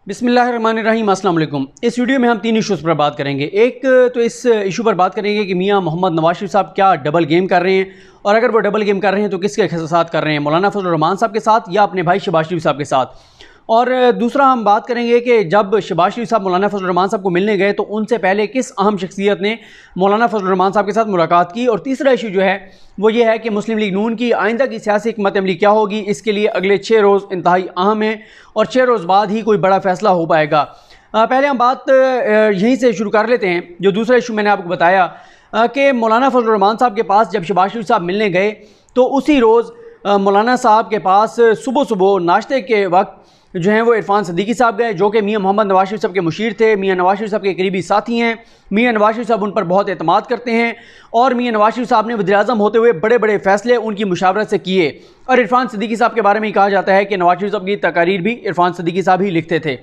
बिस्मिल्लाहिर्रहमानिर्रहीम, अस्सलाम वालेकुम। इस वीडियो में हम तीन इशूज़ पर बात करेंगे। एक तो इस इशू पर बात करेंगे कि मियां मोहम्मद नवाज शरीफ साहब क्या डबल गेम कर रहे हैं, और अगर वो डबल गेम कर रहे हैं तो किसके साथ कर रहे हैं, मौलाना फजल रहमान साहब के साथ या अपने भाई शहबाज शरीफ साहब के साथ। और दूसरा हम बात करेंगे कि जब शहबाज शरीफ साहब मौलाना फजल रहमान साहब को मिलने गए तो उनसे पहले किस अहम शख्सियत ने मौलाना फजल रहमान साहब के साथ मुलाकात की। और तीसरा इशू जो है वो ये है कि मुस्लिम लीग नून की आइंदा की सियासी हिकमत अमली क्या होगी। इसके लिए अगले 6 रोज़ इंतहाई अहम है और 6 रोज़ बाद ही कोई बड़ा फैसला हो पाएगा। पहले हम बात यहीं से शुरू कर लेते हैं। जो दूसरा इशू मैंने आपको बताया कि मौलाना फजल रहमान साहब के पास जब शहबाज शरीफ साहब मिलने गए तो उसी रोज़ मौलाना साहब के पास सुबह सुबह नाश्ते के वक्त जो हैं वो इरफान सिद्दीकी साहब गए, जो कि मियां मोहम्मद नवाज शरीफ साहब के मुशीर थे। मियां नवाज शरीफ साहब के करीबी साथी हैं। मियां नवाज शरीफ साहब उन पर बहुत एतमाद करते हैं और मियां नवाज शरीफ साहब ने वज़ीर-ए-आज़म होते हुए बड़े बड़े फैसले उनकी मुशावरत से किए। और इरफान सिद्दीकी साहब के बारे में कहा जाता है कि नवाज शरीफ साहब की तकारीर भी इरफान सिद्दीकी साहब ही लिखते थे।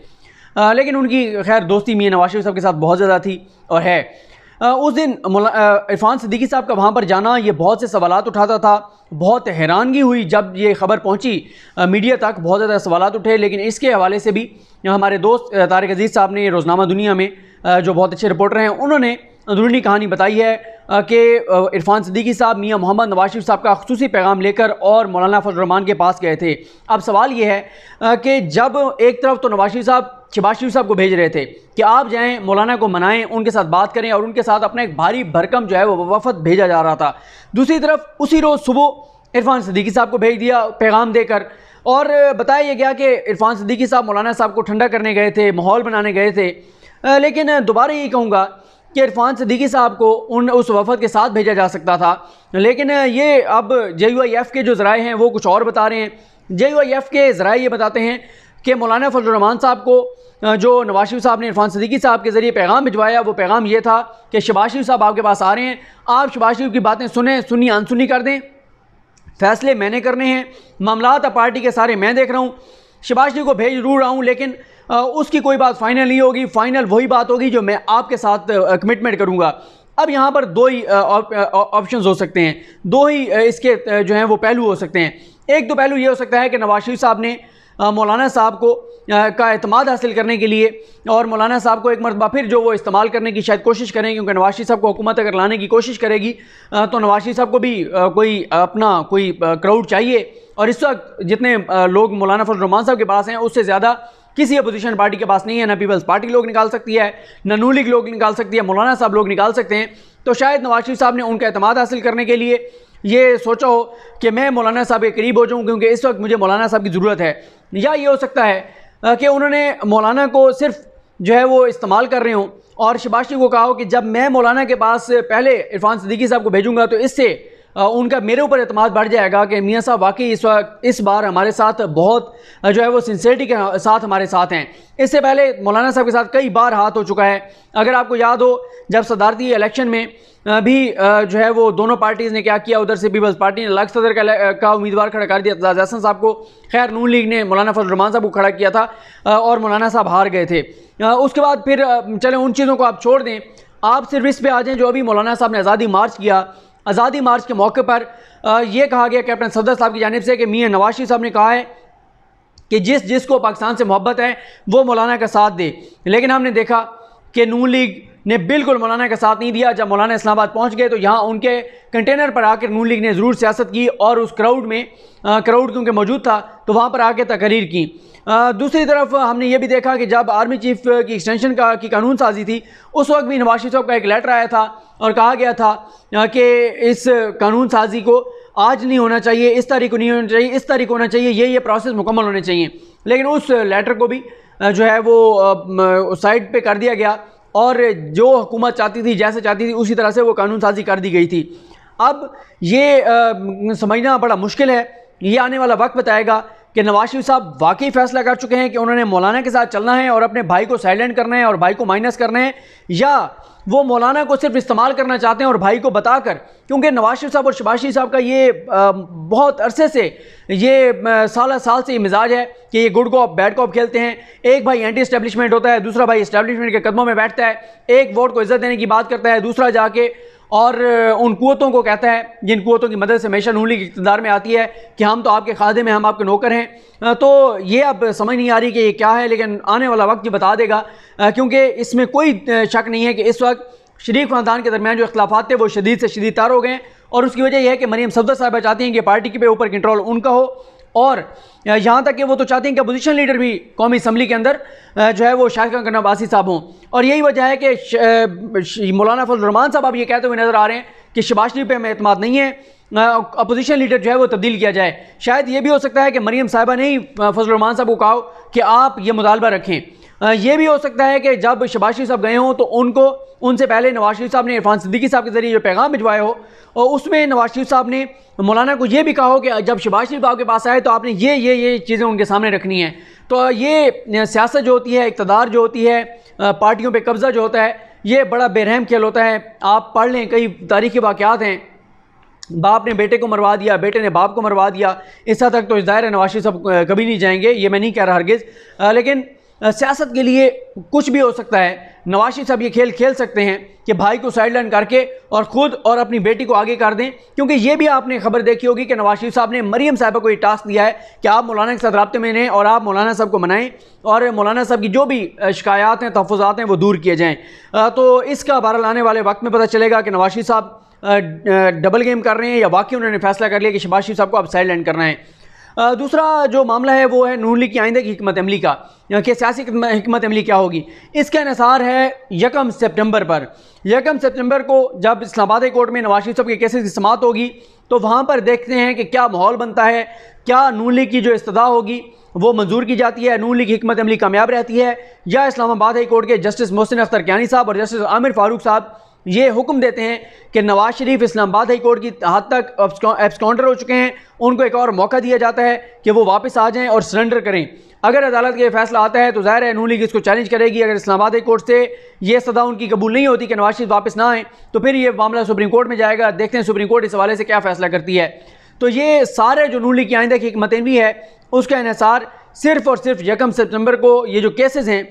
लेकिन उनकी खैर दोस्ती मियां नवाज शरीफ साहब के साथ बहुत ज़्यादा थी और है। उस दिन इरफान सिद्दीकी साहब का वहाँ पर जाना ये बहुत से सवालात उठाता था। बहुत हैरानगी हुई जब ये खबर पहुँची मीडिया तक, बहुत ज़्यादा सवालात उठे। लेकिन इसके हवाले से भी हमारे दोस्त तारिक अजीज़ साहब ने रोज़नामा दुनिया में जो बहुत अच्छे रिपोर्टर हैं उन्होंने अंदरूनी कहानी बताई है कि इरफान सिद्दीकी साहब मियां मोहम्मद नवाज शरीफ साहब का खुसूसी पैगाम लेकर और मौलाना फजल रहमान के पास गए थे। अब सवाल ये है कि जब एक तरफ तो नवाज शरीफ साहब शहबाज शरीफ साहब को भेज रहे थे कि आप जाएं मौलाना को मनाएं, उनके साथ बात करें, और उनके साथ अपना एक भारी भरकम जो है वो वफद भेजा जा रहा था। दूसरी तरफ उसी रोज़ सुबह इरफान सिद्दीकी साहब को भेज दिया पैगाम देकर, और बताया यह गया कि इरफान सिद्दीकी साहब मौलाना साहब को ठंडा करने गए थे, माहौल बनाने गए थे। लेकिन दोबारा यही कहूँगा कि इरफान सिद्दीकी साहब को उस वफद के साथ भेजा जा सकता था। लेकिन ये अब JUIF के जो ज़राए हैं वो कुछ और बता रहे हैं। JUIF के ज़राए ये बताते हैं कि मौलाना फजल रहमान साहब को जो नवाज शरीफ साहब ने इरफान सिद्दीकी साहब के ज़रिए पैगाम भिजवाया, वो पैगाम ये था कि शहबाज शरीफ साहब आपके पास आ रहे हैं, आप शहबाज शरीफ की बातें सुने, सुनी अनसुनी कर दें, फैसले मैंने करने हैं, मामलात पार्टी के सारे मैं देख रहा हूँ। शहबाज शरीफ को भेज जरूर रहा हूँ लेकिन उसकी कोई बात फाइनल नहीं होगी, फाइनल वही बात होगी जो मैं आपके साथ कमिटमेंट करूँगा। अब यहाँ पर दो ही ऑप्शंस हो सकते हैं, दो ही इसके जो हैं वो पहलू हो सकते हैं। एक तो पहलू ये हो सकता है कि नवाज शरीफ साहब ने मौलाना साहब को का एतमाद हासिल करने के लिए और मौलाना साहब को एक मरतबा फिर जो वो इस्तेमाल करने की शायद कोशिश करें, क्योंकि नवाज शरीफ साहब को हुकूमत अगर लाने की कोशिश करेगी तो नवाज शरीफ साहब को भी कोई अपना कोई क्राउड चाहिए। और इस वक्त जितने लोग मौलाना फजल रहमान साहब के पास हैं उससे ज़्यादा किसी अपोजिशन पार्टी के पास नहीं है। ना पीपल्स पार्टी लोग निकाल सकती है, ना नून लीग लोग निकाल सकती है, मौलाना साहब लोग निकाल सकते हैं। तो शायद नवाज शरीफ साहब ने उनका एतमाद हासिल करने के लिए ये सोचा हो कि मैं मौलाना साहब के करीब हो जाऊँ क्योंकि इस वक्त मुझे मौलाना साहब की ज़रूरत है। या ये हो सकता है कि उन्होंने मौलाना को सिर्फ जो है वो इस्तेमाल कर रहे हों और शहबाज शरीफ को कहा हो कि जब मैं मौलाना के पास पहले इरफान सिद्दीकी साहब को भेजूँगा तो इससे उनका मेरे ऊपर एतमाद बढ़ जाएगा कि मियाँ साहब वाकई इस बार हमारे साथ बहुत जो है वो सिंसियरिटी के साथ हमारे साथ हैं। इससे पहले मौलाना साहब के साथ कई बार हाथ हो चुका है। अगर आपको याद हो जब सदारती इलेक्शन में भी जो है वो दोनों पार्टीज़ ने क्या किया, उधर से पीपल्स पार्टी ने अलग सदर का उम्मीदवार खड़ा कर दिया एजाज हसन साहब को। खैर नून लीग ने मौलाना फजल रहमान साहब को खड़ा किया था और मौलाना साहब हार गए थे। उसके बाद फिर चलें उन चीज़ों को आप छोड़ दें, आप सिर्फ इस पे आ जाएँ जो अभी मौलाना साहब ने आज़ादी मार्च किया। आज़ादी मार्च के मौके पर यह कहा गया कैप्टन सफदर साहब की जानिब से कि मियां नवाज शरीफ साहब ने कहा है कि जिसको पाकिस्तान से मोहब्बत है वो मौलाना का साथ दे। लेकिन हमने देखा कि नून लीग ने बिल्कुल मौलाना का साथ नहीं दिया। जब मौलाना इस्लामाबाद पहुंच गए तो यहाँ उनके कंटेनर पर आकर नून लीग ने ज़रूर सियासत की और उस क्राउड क्योंकि मौजूद था तो वहाँ पर आके तकरीर की। दूसरी तरफ हमने ये भी देखा कि जब आर्मी चीफ की एक्सटेंशन की कानून साजी थी उस वक्त भी नवाज शरीफ साहब का एक लेटर आया था और कहा गया था कि इस कानून साजी को आज नहीं होना चाहिए, इस तारीख को नहीं होना चाहिए, इस तारीख को होना चाहिए, ये प्रोसेस मुकम्मल होने चाहिए। लेकिन उस लेटर को भी जो है वो साइड पे कर दिया गया और जो हुकूमत चाहती थी, जैसे चाहती थी उसी तरह से वो कानून साजी कर दी गई थी। अब ये समझना बड़ा मुश्किल है। ये आने वाला वक्त बताएगा कि नवाज शरीफ साहब वाकई फ़ैसला कर चुके हैं कि उन्होंने मौलाना के साथ चलना है और अपने भाई को साइलेंट करना है और भाई को माइनस करना है, या वो मौलाना को सिर्फ इस्तेमाल करना चाहते हैं और भाई को बताकर क्योंकि नवाज शरीफ साहब और शहबाज शरीफ साहब का ये बहुत अरसे से ये साल से ये मिजाज है कि ये गुड कॉप बैड कॉप खेलते हैं। एक भाई एंटी एस्टेब्लिशमेंट होता है, दूसरा भाई एस्टेब्लिशमेंट के कदमों में बैठता है, एक वोट को इज्जत देने की बात करता है, दूसरा जाके और उन कुव्वतों को कहता है जिन कुव्वतों की मदद से हमेशा नून लीग इक़्तिदार में आती है कि हम तो आपके खादे में, हम आपके नौकर हैं। तो ये अब समझ नहीं आ रही कि ये क्या है, लेकिन आने वाला वक्त ये बता देगा, क्योंकि इसमें कोई शक नहीं है कि इस वक्त शरीफ ख़ानदान के दरमियान जो इख्तिलाफ़ात थे वो शदीद से शदीद तर हो गए हैं। और उसकी वजह यह है कि मरीम सफदर साहबा चाहती हैं कि पार्टी के ऊपर कंट्रोल उनका हो, और यहाँ तक कि वो तो चाहते हैं कि अपोजिशन लीडर भी कौमी असम्बली के अंदर जो है वो शाहिद खान अब्बासी साहब हों। और यही वजह है कि मौलाना फजल रहमान साहब अब ये कहते हुए नज़र आ रहे हैं कि शहबाज शरीफ पे हमें एतमाद नहीं है, अपोजिशन लीडर जो है वो तब्दील किया जाए। शायद ये भी हो सकता है कि मरीम साहिबा ने ही फजल रहमान साहब को कहा कि आप ये मुतालबा रखें। ये भी हो सकता है कि जब शहबाज शरीफ साहब गए हों तो उनसे पहले नवाज शरीफ साहब ने इरफान सिद्दीकी साहब के जरिए जो पैगाम भिजवाए हो, और उसमें नवाज शरीफ साहब ने मौलाना को ये भी कहा हो कि जब शहबाज शरीफ आपके पास आए तो आपने ये चीज़ें उनके सामने रखनी है। तो ये सियासत जो होती है, इक़्तिदार जो होती है, पार्टियों पे कब्ज़ा जो होता है, ये बड़ा बेरहम खेल होता है। आप पढ़ लें, कई तारीख़ी वाक़यात हैं, बाप ने बेटे को मरवा दिया, बेटे ने बाप को मरवा दिया। इस हद तक तो ज़ाहिर है नवाज शरीफ साहब कभी नहीं जाएंगे, ये मैं नहीं कह रहा हरगिज़, लेकिन सियासत के लिए कुछ भी हो सकता है। नवाज शरीफ साहब ये खेल खेल सकते हैं कि भाई को साइडलाइन करके और ख़ुद और अपनी बेटी को आगे कर दें, क्योंकि ये भी आपने खबर देखी होगी कि नवाज शरीफ साहब ने मरीम साहिबा को ये टास्क दिया है कि आप मौलाना के साथ राब्ते में रहें और आप मौलाना साहब को मनाएं और मौलाना साहब की जो भी शिकायत हैं, तहफ़्फ़ुज़ात हैं, वो दूर किए जाएँ। तो इसका बहरहाल आने वाले वक्त में पता चलेगा कि नवाज शरीफ साहब डबल गेम कर रहे हैं या वाकई उन्होंने फैसला कर लिया कि शहबाज शरीफ साहब को अब साइडलाइन करना है। दूसरा जो मामला है वो है नून लीग की आइंदे की हिकमत अमली का, कि सियासी हिकमत अमली क्या होगी। इसका इन्हिसार है 1 सितंबर पर। 1 सितंबर को जब इस्लामाबाद हाई कोर्ट में नवाज शरीफ साहब के केसेस की समाअत होगी तो वहाँ पर देखते हैं कि क्या माहौल बनता है, क्या नून लीग की जो इस्तदा होगी वो मंजूर की जाती है, नून लीग की हिकमत अमली कामयाब रहती है, या इस्लामाबाद हाई कोर्ट के जस्टिस मोहसिन अख्तर कियानी साहब और जस्टिस आमिर फारूक साहब ये हुक्म देते हैं कि नवाज शरीफ इस्लामाबाद हाई कोर्ट की हद तक एब्सकॉन्डर हो चुके हैं, उनको एक और मौका दिया जाता है कि वो वापस आ जाएं और सरेंडर करें। अगर अदालत का फैसला आता है तो ज़ाहिर है नून लीग इसको चैलेंज करेगी। अगर इस्लामाबाद हाई कोर्ट से ये सदा उनकी कबूल नहीं होती कि नवाज शरीफ वापस ना आएँ तो फिर ये मामला सुप्रीम कोर्ट में जाएगा। देखते हैं सुप्रीम कोर्ट इस हवाले से क्या फ़ैसला करती है। तो ये सारे जो नून लीग की आइंदा की हिकमत अमली है उसका इन्हिसार सिर्फ़ और सिर्फ 1 सितंबर को ये जो केसेस हैं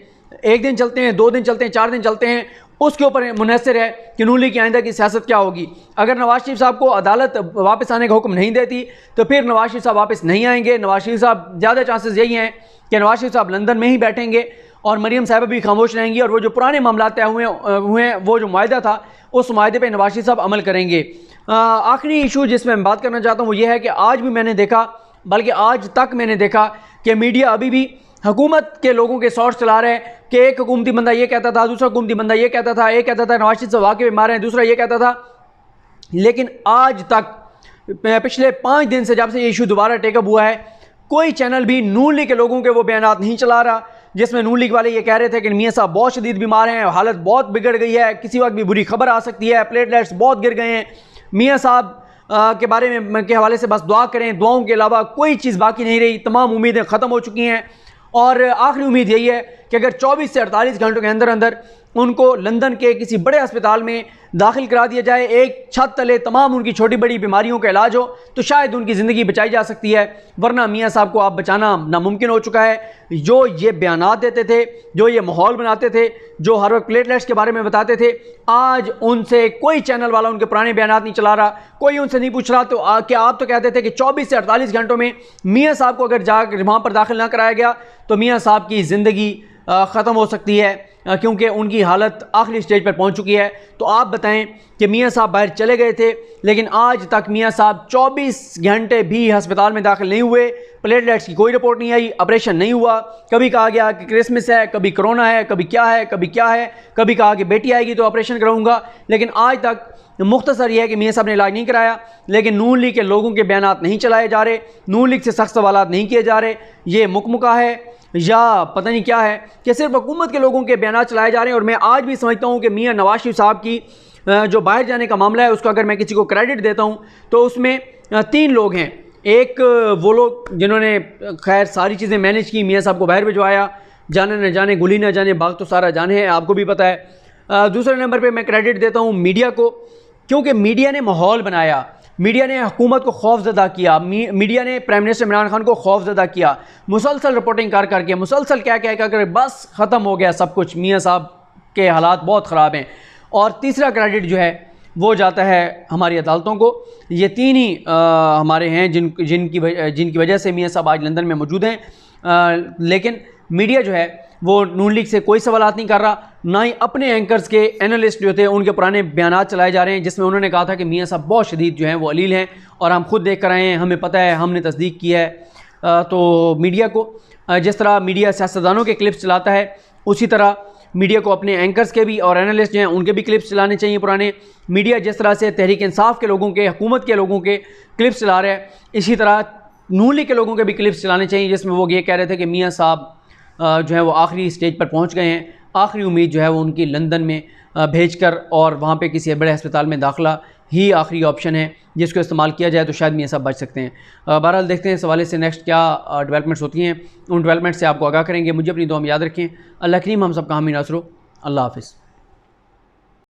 1 दिन चलते हैं, 2 दिन चलते हैं, 4 दिन चलते हैं, उसके ऊपर मुनहसर है कि नून लीग की आइंदा की सियासत क्या होगी। अगर नवाज शरीफ साहब को अदालत वापस आने का हुक्म नहीं देती तो फिर नवाज शरीफ साहब वापस नहीं आएंगे। नवाज शरीफ साहब ज़्यादा चांसेस यही हैं कि नवाज शरीफ साहब लंदन में ही बैठेंगे और मरीम साहिबा भी खामोश रहेंगी, और वो जो पुराने मामला तय हुए हैं वो जो मुआहदा था उस मुआहदे पर नवाज शरीफ साहब अमल करेंगे। आखिरी इशू जिसमें मैं बात करना चाहता हूँ वो ये है कि आज भी मैंने देखा, बल्कि आज तक मैंने देखा कि मीडिया अभी भी हुकूमत के लोगों के शॉर्ट्स चला रहे हैं कि एक हुकूमती बंदा ये कहता था, दूसरा हुकूमती बंदा ये कहता था, एक कहता था नवाज शरीफ साहब वाकई बीमार हैं, दूसरा ये कहता था। लेकिन आज तक पिछले 5 दिन से जब से ये इशू दोबारा टेकअप हुआ है कोई चैनल भी नून लीग के लोगों के वो बयानात नहीं चला रहा जिसमें नून लीग वाले ये कह रहे थे कि मियाँ साहब बहुत शदीद बीमार हैं, हालत बहुत बिगड़ गई है, किसी वक्त भी बुरी खबर आ सकती है, प्लेटलेट्स बहुत गिर गए हैं, मियाँ साहब के बारे में के हवाले से बस दुआ करें, दुआओं के अलावा कोई चीज़ बाकी नहीं रही, तमाम उम्मीदें ख़त्म हो चुकी हैं। और आखिरी उम्मीद यही है कि अगर 24 से 48 घंटों के अंदर अंदर उनको लंदन के किसी बड़े अस्पताल में दाखिल करा दिया जाए, एक छत तले तमाम उनकी छोटी बड़ी बीमारियों का इलाज हो तो शायद उनकी ज़िंदगी बचाई जा सकती है, वरना मियाँ साहब को आप बचाना नामुमकिन हो चुका है। जो ये बयानात देते थे, जो ये माहौल बनाते थे, जो हर वक्त प्लेटलेट्स के बारे में बताते थे, आज उनसे कोई चैनल वाला उनके पुराने बयानात नहीं चला रहा, कोई उनसे नहीं पूछ रहा। तो क्या आप तो कहते थे कि 24 से 48 घंटों में मियाँ साहब को अगर जाकर वहाँ पर दाखिल ना कराया गया तो मियाँ साहब की ज़िंदगी ख़त्म हो सकती है, क्योंकि उनकी हालत आखिरी स्टेज पर पहुंच चुकी है। तो आप बताएं कि मियाँ साहब बाहर चले गए थे लेकिन आज तक मियाँ साहब 24 घंटे भी अस्पताल में दाखिल नहीं हुए, प्लेटलेट्स की कोई रिपोर्ट नहीं आई, ऑपरेशन नहीं हुआ। कभी कहा गया कि क्रिसमस है, कभी कोरोना है, कभी क्या है, कभी क्या है, कभी कहा कि बेटी आएगी तो ऑपरेशन कराऊंगा, लेकिन आज तक मुख्तसर यह है कि मियाँ साहब ने इलाज नहीं कराया। लेकिन नून लीग के लोगों के बयानात नहीं चलाए जा रहे, नून लीग से सख्त सवालात नहीं किए जा रहे, ये मुकमुका है या पता नहीं क्या है कि सिर्फ हुकूमत के लोगों के बयान चलाए जा रहे हैं। और मैं आज भी समझता हूँ कि मियाँ नवाज शरीफ साहब की जो बाहर जाने का मामला है उसको अगर मैं किसी को क्रेडिट देता हूँ तो उसमें 3 लोग हैं। एक वो लोग जिन्होंने खैर सारी चीज़ें मैनेज की, मियाँ साहब को बाहर भिजवाया, जाने न जाने गुली न जाने बाग तो सारा जाने हैं, आपको भी पता है। दूसरे नंबर पर मैं क्रेडिट देता हूँ मीडिया को क्योंकि मीडिया ने माहौल बनाया, मीडिया ने हुकूमत को खौफजदा किया, मीडिया ने प्राइम मिनिस्टर इमरान खान को खौफजदा किया, मुसलसल रिपोर्टिंग कर करके, मुसलसल क्या क्या कर बस ख़त्म हो गया सब कुछ, मियाँ साहब के हालात बहुत ख़राब हैं। और तीसरा क्रेडिट जो है वो जाता है हमारी अदालतों को। ये तीन ही हमारे हैं जिनकी वजह से मियाँ साहब आज लंदन में मौजूद हैं। लेकिन मीडिया जो है वो नून लीग से कोई सवालात नहीं कर रहा, ना ही अपने एंकर्स के एनालिस्ट जो थे उनके पुराने बयानात चलाए जा रहे हैं, जिसमें उन्होंने कहा था कि मियाँ साहब बहुत शदीद जो हैं वो अलील हैं, और हम खुद देख कर आए हैं, हमें पता है, हमने तस्दीक की है। तो मीडिया को जिस तरह मीडिया सियासतदानों के क्लिप्स चलाता है, उसी तरह मीडिया को अपने एंकर्स के भी और एनालिस्ट जो हैं उनके भी क्लिप्स चलाने चाहिए पुराने। मीडिया जिस तरह से तहरीक इंसाफ के लोगों के, हुकूमत के लोगों के क्लिप्स चला रहा है, इसी तरह नून लीग के लोगों के भी क्लिप्स चलाने चाहिए, जिसमें वो ये कह रहे थे कि मियाँ साहब जो है वो आखिरी स्टेज पर पहुंच गए हैं, आखिरी उम्मीद जो है वो उनकी लंदन में भेजकर और वहाँ पे किसी बड़े अस्पताल में दाखिला ही आखिरी ऑप्शन है, जिसको इस्तेमाल किया जाए तो शायद मियाँ साहब बच सकते हैं। बहरहाल देखते हैं इस हवाले से नेक्स्ट क्या डेवलपमेंट्स होती हैं, उन डेवलपमेंट से आपको आगाह करेंगे। मुझे अपनी दुआ में याद रखें। अल्लाह करीम हम सब का हामी नासरो। अल्लाह हाफ़िज़।